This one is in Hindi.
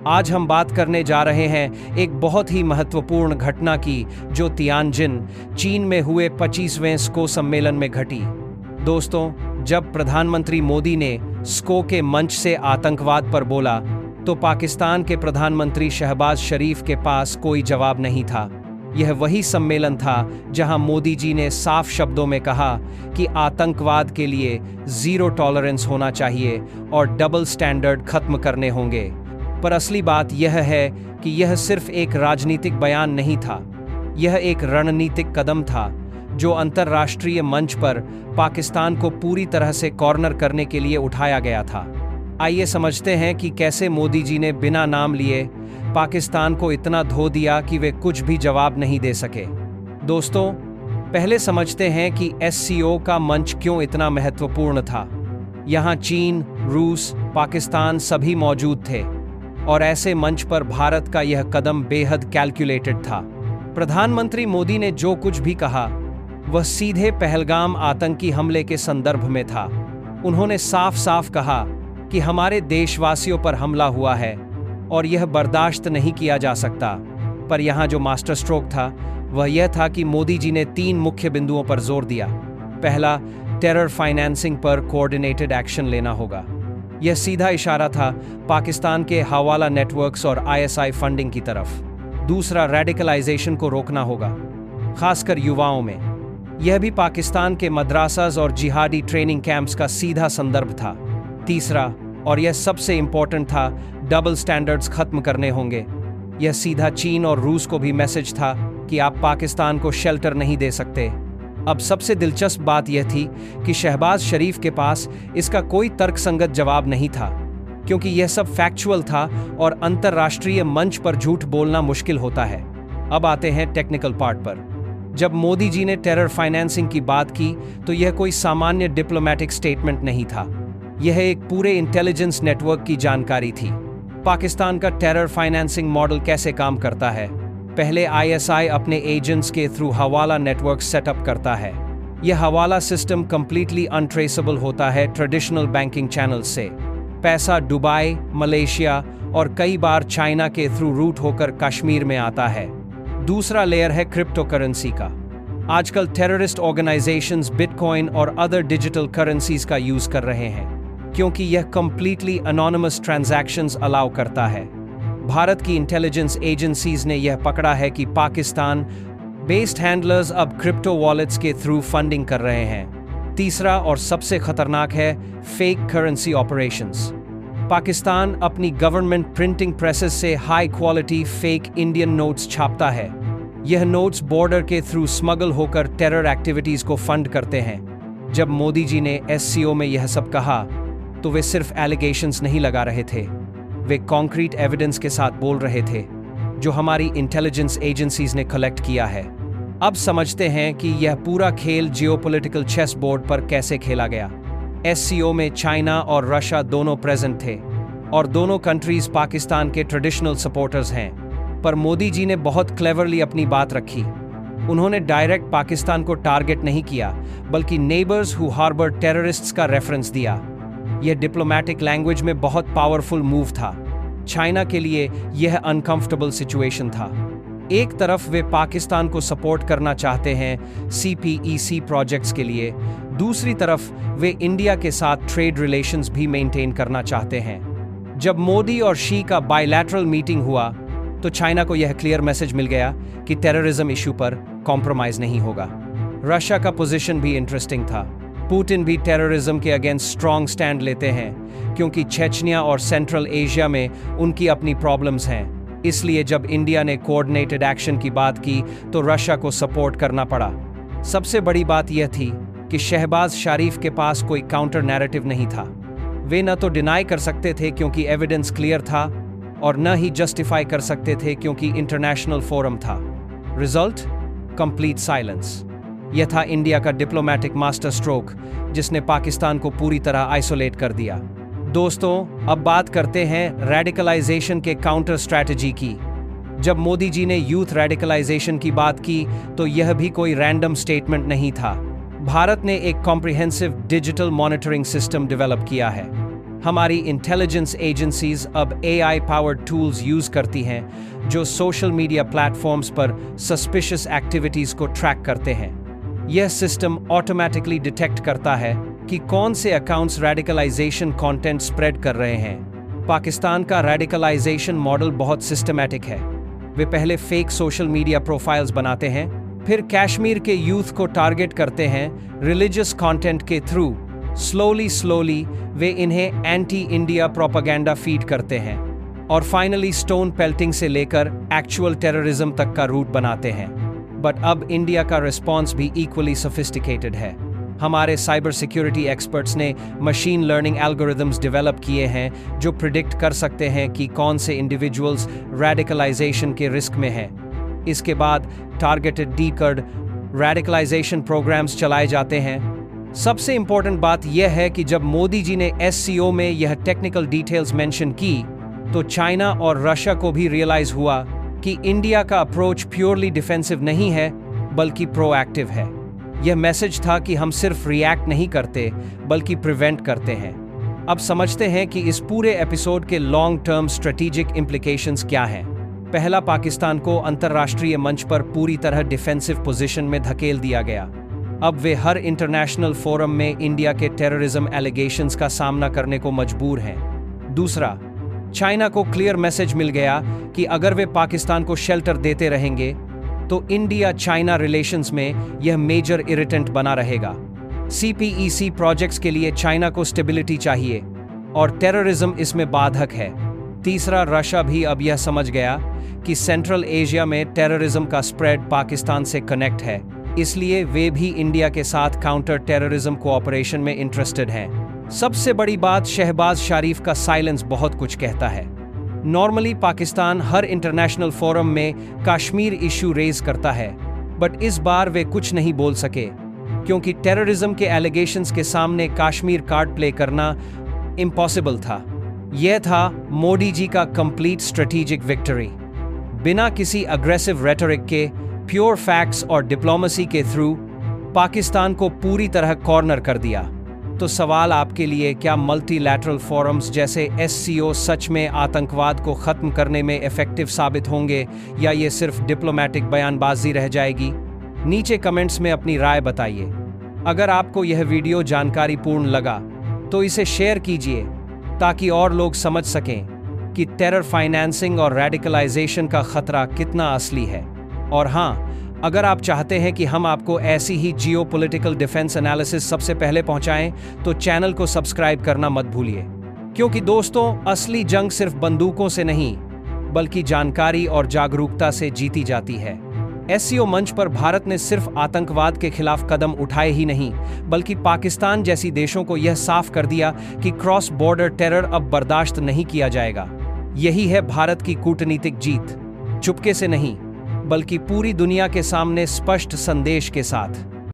आज हम बात करने जा रहे हैं एक बहुत ही महत्वपूर्ण घटना की जो तियानजिन, चीन में हुए 25वें स्को सम्मेलन में घटी। दोस्तों, जब प्रधानमंत्री मोदी ने स्को के मंच से आतंकवाद पर बोला तो पाकिस्तान के प्रधानमंत्री शहबाज शरीफ के पास कोई जवाब नहीं था। यह वही सम्मेलन था जहां मोदी जी ने साफ शब्दों में कहा कि आतंकवाद के लिए जीरो टॉलरेंस होना चाहिए और डबल स्टैंडर्ड खत्म करने होंगे। पर असली बात यह है कि यह सिर्फ एक राजनीतिक बयान नहीं था, यह एक रणनीतिक कदम था जो अंतर्राष्ट्रीय मंच पर पाकिस्तान को पूरी तरह से कॉर्नर करने के लिए उठाया गया था। आइए समझते हैं कि कैसे मोदी जी ने बिना नाम लिए पाकिस्तान को इतना धो दिया कि वे कुछ भी जवाब नहीं दे सके। दोस्तों, पहले समझते हैं कि एससीओ का मंच क्यों इतना महत्वपूर्ण था। यहाँ चीन, रूस, पाकिस्तान सभी मौजूद थे और ऐसे मंच पर भारत का यह कदम बेहद कैलकुलेटेड था। प्रधानमंत्री मोदी ने जो कुछ भी कहा वह सीधे पहलगाम आतंकी हमले के संदर्भ में था। उन्होंने साफ साफ कहा कि हमारे देशवासियों पर हमला हुआ है और यह बर्दाश्त नहीं किया जा सकता। पर यहाँ जो मास्टर स्ट्रोक था वह यह था कि मोदी जी ने 3 मुख्य बिंदुओं पर जोर दिया। पहला, टेरर फाइनेंसिंग पर कोऑर्डिनेटेड एक्शन लेना होगा। यह सीधा इशारा था पाकिस्तान के हवाला नेटवर्क्स और आईएसआई फंडिंग की तरफ। दूसरा, रेडिकलाइजेशन को रोकना होगा, खासकर युवाओं में। यह भी पाकिस्तान के मद्रासास और जिहादी ट्रेनिंग कैंप्स का सीधा संदर्भ था। तीसरा, और यह सबसे इंपॉर्टेंट था, डबल स्टैंडर्ड्स खत्म करने होंगे। यह सीधा चीन और रूस को भी मैसेज था कि आप पाकिस्तान को शेल्टर नहीं दे सकते। अब सबसे दिलचस्प बात यह थी कि शहबाज शरीफ के पास इसका कोई तर्कसंगत जवाब नहीं था, क्योंकि यह सब फैक्चुअल था और अंतर्राष्ट्रीय मंच पर झूठ बोलना मुश्किल होता है। अब आते हैं टेक्निकल पार्ट पर। जब मोदी जी ने टेरर फाइनेंसिंग की बात की तो यह कोई सामान्य डिप्लोमेटिक स्टेटमेंट नहीं था, यह एक पूरे इंटेलिजेंस नेटवर्क की जानकारी थी। पाकिस्तान का टेरर फाइनेंसिंग मॉडल कैसे काम करता है? पहले आईएसआई अपने एजेंट्स के थ्रू हवाला नेटवर्क सेटअप करता है। यह हवाला सिस्टम कंप्लीटली अनट्रेसेबल होता है ट्रेडिशनल बैंकिंग चैनल से। पैसा दुबई, मलेशिया और कई बार चाइना के थ्रू रूट होकर कश्मीर में आता है। दूसरा लेयर है क्रिप्टो करेंसी का। आजकल टेररिस्ट ऑर्गेनाइजेशंस बिटकॉइन और अदर डिजिटल करेंसीज का यूज कर रहे हैं, क्योंकि यह कंप्लीटली अनोनिमस ट्रांजैक्शंस अलाउ करता है। भारत की इंटेलिजेंस एजेंसीज ने यह पकड़ा है कि पाकिस्तान बेस्ड हैंडलर्स अब क्रिप्टो वॉलेट्स के थ्रू फंडिंग कर रहे हैं। तीसरा और सबसे खतरनाक है फेक करेंसी ऑपरेशंस। पाकिस्तान अपनी गवर्नमेंट प्रिंटिंग प्रेसेस से high quality fake Indian notes छापता है। यह नोट्स बॉर्डर के थ्रू स्मगल होकर टेरर एक्टिविटीज को फंड करते हैं। जब मोदी जी ने एससीओ में यह सब कहा तो वे सिर्फ एलिगेशंस नहीं लगा रहे थे, वे कॉन्क्रीट एविडेंस के साथ बोल रहे थे जो हमारी इंटेलिजेंस एजेंसीज ने कलेक्ट किया है। अब समझते हैं कि यह पूरा खेल जियोपॉलिटिकल चेस बोर्ड पर कैसे खेला गया। एससीओ में चाइना और रशिया दोनों प्रेजेंट थे और दोनों कंट्रीज पाकिस्तान के ट्रेडिशनल सपोर्टर्स हैं। पर मोदी जी ने बहुत क्लेवरली अपनी बात रखी। उन्होंने डायरेक्ट पाकिस्तान को टारगेट नहीं किया, बल्कि नेबर्स हु हार्बर टेररिस्ट्स का रेफरेंस दिया। यह डिप्लोमैटिक लैंग्वेज में बहुत पावरफुल मूव था। चाइना के लिए यह अनकंफर्टेबल सिचुएशन था। एक तरफ वे पाकिस्तान को सपोर्ट करना चाहते हैं सीपीईसी प्रोजेक्ट्स के लिए, दूसरी तरफ वे इंडिया के साथ ट्रेड रिलेशंस भी मेंटेन करना चाहते हैं। जब मोदी और शी का बायलैटरल मीटिंग हुआ तो चाइना को यह क्लियर मैसेज मिल गया कि टेररिज्म इशू पर कॉम्प्रोमाइज नहीं होगा। रशिया का पोजीशन भी इंटरेस्टिंग था। पुतिन भी टेररिज्म के अगेंस्ट स्ट्रॉन्ग स्टैंड लेते हैं, क्योंकि चेचनिया और सेंट्रल एशिया में उनकी अपनी प्रॉब्लम्स हैं। इसलिए जब इंडिया ने कोऑर्डिनेटेड एक्शन की बात की तो रशिया को सपोर्ट करना पड़ा। सबसे बड़ी बात यह थी कि शहबाज शरीफ के पास कोई काउंटर नैरेटिव नहीं था। वे न तो डिनाई कर सकते थे क्योंकि एविडेंस क्लियर था, और न ही जस्टिफाई कर सकते थे क्योंकि इंटरनेशनल फोरम था। Result, complete silence. यह था इंडिया का डिप्लोमैटिक मास्टर स्ट्रोक, जिसने पाकिस्तान को पूरी तरह आइसोलेट कर दिया। दोस्तों, अब बात करते हैं रेडिकलाइजेशन के काउंटर स्ट्रैटेजी की। जब मोदी जी ने यूथ रेडिकलाइजेशन की बात की तो यह भी कोई रैंडम स्टेटमेंट नहीं था। भारत ने एक comprehensive digital monitoring system develop किया है। हमारी इंटेलिजेंस एजेंसीज अब AI पावर्ड टूल्स यूज करती हैं जो सोशल मीडिया प्लेटफॉर्म्स पर सस्पिशियस एक्टिविटीज को ट्रैक करते हैं। यह सिस्टम ऑटोमेटिकली डिटेक्ट करता है कि कौन से अकाउंट्स रेडिकलाइजेशन कंटेंट स्प्रेड कर रहे हैं। पाकिस्तान का रेडिकलाइजेशन मॉडल बहुत सिस्टमैटिक है। वे पहले फेक सोशल मीडिया प्रोफाइल्स बनाते हैं, फिर कश्मीर के यूथ को टारगेट करते हैं रिलीजियस कंटेंट के थ्रू। स्लोली वे इन्हें एंटी इंडिया प्रोपेगेंडा फीड करते हैं और फाइनली स्टोन पेल्टिंग से लेकर एक्चुअल टेररिज्म तक का रूट बनाते हैं। बट अब इंडिया का रिस्पॉन्स भी इक्वली सोफिस्टिकेटेड है। हमारे साइबर सिक्योरिटी एक्सपर्ट्स ने मशीन लर्निंग एल्गोरिदम्स डेवलप किए हैं जो प्रिडिक्ट कर सकते हैं कि कौन से इंडिविजुअल्स रेडिकलाइजेशन के रिस्क में हैं। इसके बाद टारगेटेड डीकोड रेडिकलाइजेशन प्रोग्राम्स चलाए जाते हैं। सबसे इंपॉर्टेंट बात यह है कि जब मोदी जी ने SCO में यह टेक्निकल डिटेल्स मेंशन की तो चाइना और रशिया को भी रियलाइज हुआ कि इंडिया का अप्रोच प्योरली डिफेंसिव नहीं है बल्कि प्रोएक्टिव है। यह मैसेज था कि हम सिर्फ रिएक्ट नहीं करते बल्कि प्रिवेंट करते हैं। अब समझते हैं कि इस पूरे एपिसोड के लॉन्ग टर्म स्ट्रेटेजिक इम्प्लीकेशंस क्या हैं। पहला, पाकिस्तान को अंतर्राष्ट्रीय मंच पर पूरी तरह डिफेंसिव पोजीशन में धकेल दिया गया। अब वे हर इंटरनेशनल फोरम में इंडिया के टेररिज्म एलिगेशंस का सामना करने को मजबूर हैं। दूसरा, चाइना को क्लियर मैसेज मिल गया कि अगर वे पाकिस्तान को शेल्टर देते रहेंगे तो इंडिया चाइना रिलेशंस में यह मेजर इरिटेंट बना रहेगा। CPEC प्रोजेक्ट्स के लिए चाइना को स्टेबिलिटी चाहिए और टेररिज्म इसमें बाधक है। तीसरा, रशिया भी अब यह समझ गया कि सेंट्रल एशिया में टेररिज्म का स्प्रेड पाकिस्तान से कनेक्ट है, इसलिए वे भी इंडिया के साथ काउंटर टेररिज्म कोऑपरेशन में इंटरेस्टेड हैं। सबसे बड़ी बात, शहबाज शरीफ का साइलेंस बहुत कुछ कहता है। नॉर्मली पाकिस्तान हर इंटरनेशनल फोरम में कश्मीर इश्यू रेज करता है, बट इस बार वे कुछ नहीं बोल सके क्योंकि टेररिज्म के एलिगेशंस के सामने कश्मीर कार्ड प्ले करना इम्पॉसिबल था। यह था मोदी जी का कंप्लीट स्ट्रेटेजिक विक्ट्री। बिना किसी अग्रेसिव रेटोरिक के, प्योर फैक्ट्स और डिप्लोमेसी के थ्रू पाकिस्तान को पूरी तरह कॉर्नर कर दिया। तो सवाल आपके लिए, क्या मल्टीलैटरल फोरम्स जैसे SCO सच में आतंकवाद को खत्म करने में इफेक्टिव साबित होंगे या ये सिर्फ डिप्लोमेटिक बयानबाजी रह जाएगी? नीचे कमेंट्स में अपनी राय बताइए। अगर आपको यह वीडियो जानकारीपूर्ण लगा तो इसे शेयर कीजिए ताकि और लोग समझ सकें कि टेरर फाइनेंसिंग और रेडिकलाइजेशन का खतरा कितना असली है। और हाँ, अगर आप चाहते हैं कि हम आपको ऐसी ही जियोपॉलिटिकल डिफेंस एनालिसिस सबसे पहले पहुंचाएं तो चैनल को सब्सक्राइब करना मत भूलिए, क्योंकि दोस्तों, असली जंग सिर्फ बंदूकों से नहीं बल्कि जानकारी और जागरूकता से जीती जाती है। SCO मंच पर भारत ने सिर्फ आतंकवाद के खिलाफ कदम उठाए ही नहीं बल्कि पाकिस्तान जैसी देशों को यह साफ कर दिया कि क्रॉस बॉर्डर टेरर अब बर्दाश्त नहीं किया जाएगा। यही है भारत की कूटनीतिक जीत, चुपके से नहीं बल्कि पूरी दुनिया के सामने स्पष्ट संदेश के साथ।